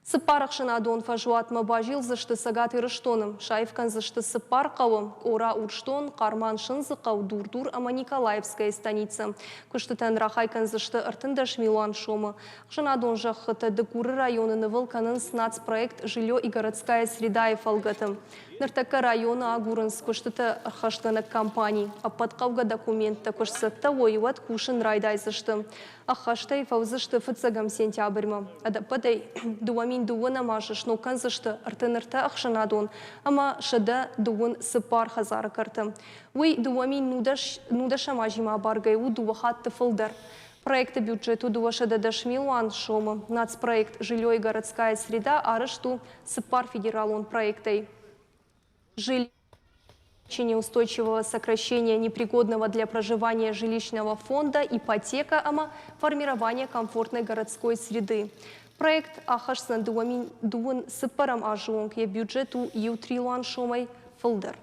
Сыппарах шынадон фажуат мабажил зашты сагат ирыштоным. Шаевкан зашты сыппар қауым. Ора урштон, карман шынзы қау дур-дур, ама Николаевская станица. Күштітен рахайкан зашты ыртындаш Милан шомы. Шынадон жақыты декуры районы вылканын снацпроект «Жилье и городская среда» и фалгатым. Ныртака района агурынс күштіті архаштанық компаний. Аппатқауға документ також сытта ойыват кушын райдай зашты. Ахаштай фаузышты фыцагам сентябрьма. Адападай дуамин дуына машышну канзышты артынырта ахшанадон, ама шада дуын сыпар хазары карты. Уй дуамин нудаша мажима баргай у дуахат тыфылдар. Проекты бюджету дуашада дашмилуан шомы. Нацпроект «Жилье и городская среда» арышту сыпар федералон проектой. Жилье устойчивого сокращения непригодного для проживания жилищного фонда, ипотека, ама формирование комфортной городской среды. Проект ахашсан дуын сыпарам ажуонг е бюджету ютрилуан шомай фылдыр.